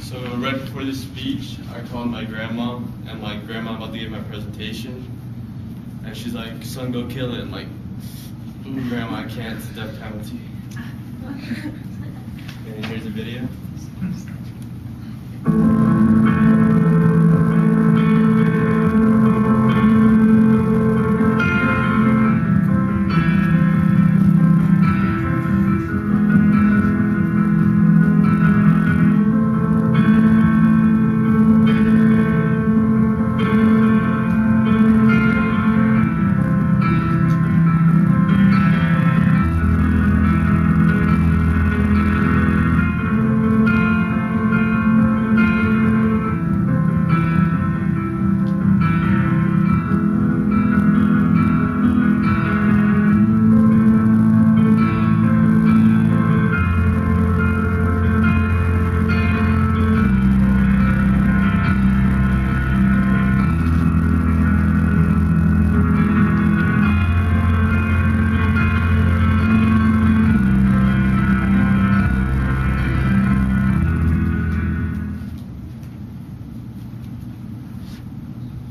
So right before this speech, I called my grandma, and my grandma about to give my presentation, and she's like, "Son, go kill it." I'm like, "Ooh, grandma, I can't. It's a death penalty." And here's a video.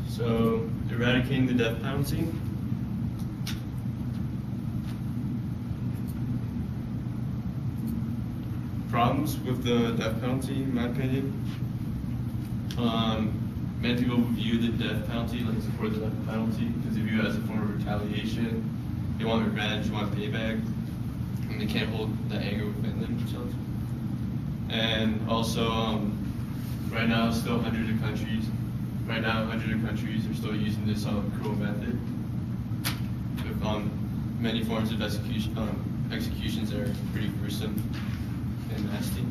So, eradicating the death penalty. Problems with the death penalty, in my opinion. Many people view the death penalty, like support the death penalty, because they view it as a form of retaliation. They want revenge, they want payback, and they can't hold the anger within themselves. And also, right now, still hundreds of countries are still using this cruel method with many forms of executions that are pretty gruesome and nasty.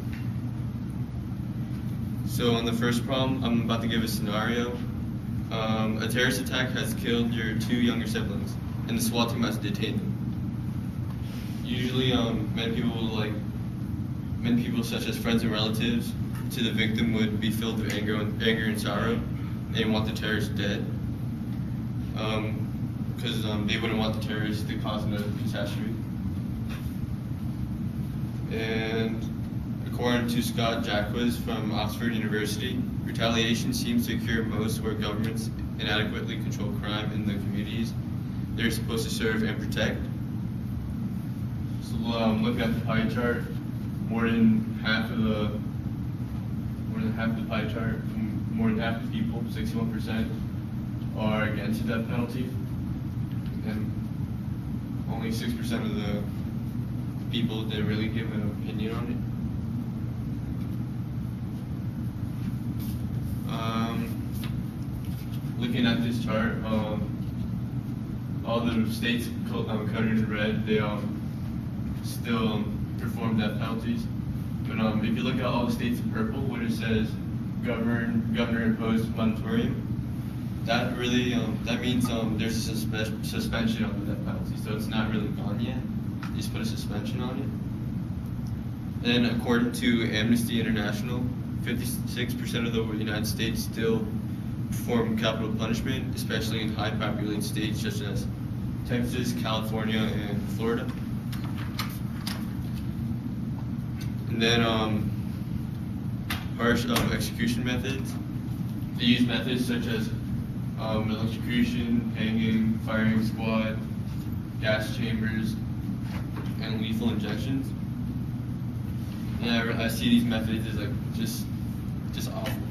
So on the first problem, I'm about to give a scenario. A terrorist attack has killed your two younger siblings, and the SWAT team has detained them. Usually, many people such as friends and relatives to the victim would be filled with anger and sorrow. They want the terrorists dead, because they wouldn't want the terrorists to cause another catastrophe. And according to Scott Jacques from Oxford University, retaliation seems to occur most where governments inadequately control crime in the communities they're supposed to serve and protect. So looking at the pie chart, more than half of the pie chart, more than half the people, 61%, are against the death penalty, and only 6% of the people didn't really give an opinion on it. Looking at this chart, all the states colored in red, they still perform death penalties. But if you look at all the states in purple, where it says governor imposed moratorium, that really that means there's a suspension on the death penalty, so it's not really gone yet. They just put a suspension on it. And according to Amnesty International, 56% of the United States still perform capital punishment, especially in high populated states such as Texas, California, and Florida. And then harsh execution methods. They use methods such as electrocution, hanging, firing squad, gas chambers, and lethal injections. And I see these methods as like just awful.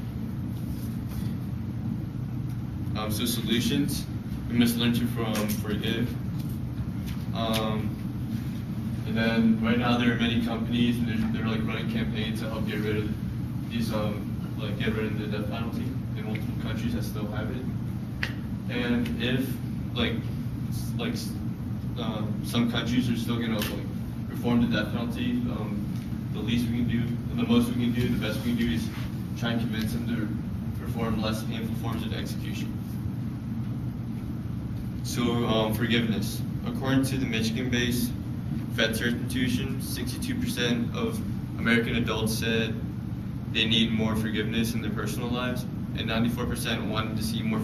So solutions, we must learn to forgive. And then right now there are many companies and they're like running campaigns to help get rid of these get rid of the death penalty in multiple countries that still have it. And if some countries are still gonna reform the death penalty, the least we can do, the most we can do, the best we can do is try and convince them to perform less painful forms of execution. So forgiveness. According to the Michigan-based Fetzer Institution, 62% of American adults said they need more forgiveness in their personal lives, and 94% wanted to see more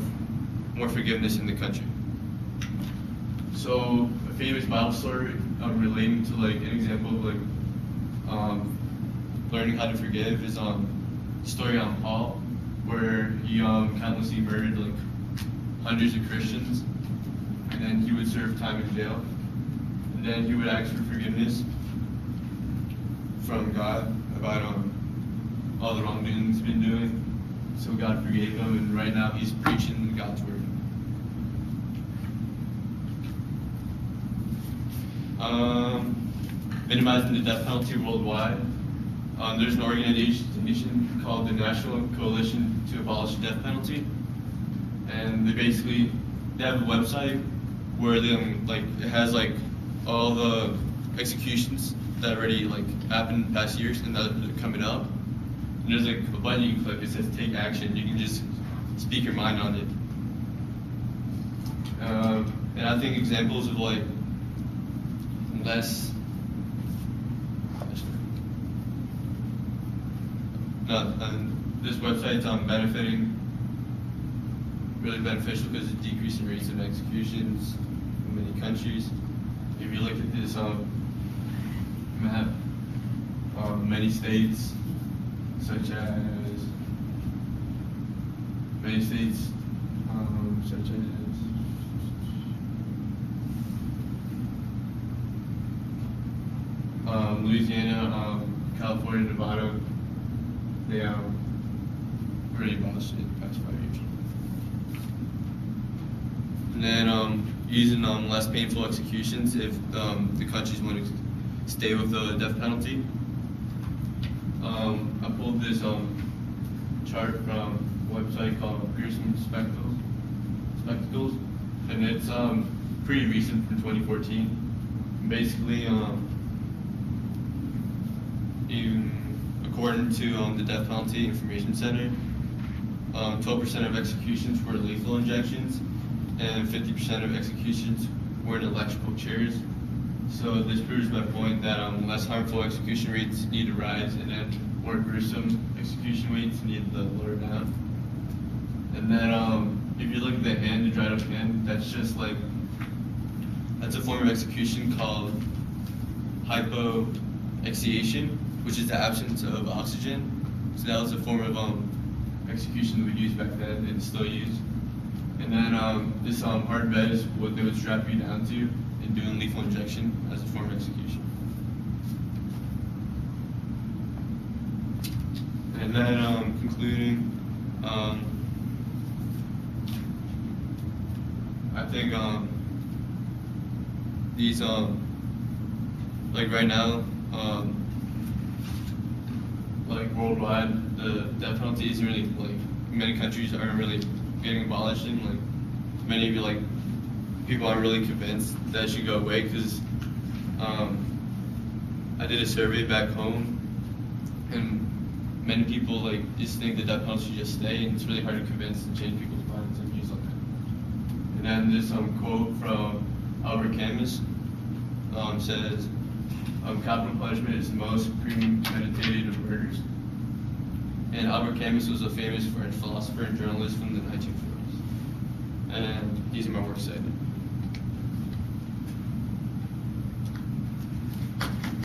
forgiveness in the country. So a famous Bible story relating to an example of learning how to forgive is story on Paul, where he countlessly murdered like hundreds of Christians, and then he would serve time in jail, and then he would ask for forgiveness from God about all the wrongdoing he's been doing. So God forgave him, and right now he's preaching God's word. Minimizing the death penalty worldwide. There's an organization called the National Coalition to Abolish the Death Penalty, and they have a website where it has like all the executions that already like happened in past years and that are coming up. And there's like a button you can click. It says "Take Action." You can just speak your mind on it. And I think examples of like this website's really beneficial because it's decreasing rates of executions in many countries. If you look at this map, many states, such as Louisiana, California, Nevada, they already abolished it in the past 5 years. And then using less painful executions if the countries want to stay with the death penalty. I pulled this chart from a website called Pearson Spectacles, and it's pretty recent from 2014. Basically, according to the Death Penalty Information Center, 12% of executions were lethal injections, and 50% of executions were in electrical chairs. So this proves my point that less harmful execution rates need to rise, and then more gruesome execution rates need to lower down. And then if you look at the hand, the dried up hand, that's a form of execution called hypoasphyxiation, which is the absence of oxygen. So that was a form of execution that we used back then and it's still used. And then this hard bed is what they would strap you down to and do a lethal injection as a form of execution. And then concluding, I think these like right now, like worldwide, the death penalty isn't really like many countries aren't really getting abolished, and like many of you like people aren't really convinced that it should go away because I did a survey back home, and many people like just think the death penalty should just stay, and it's really hard to convince and change people's minds and views on that. And then this quote from Albert Camus says, capital punishment is the most premeditated of murders. And Albert Camus was a famous French philosopher and journalist from the 1940s. And these are my works cited.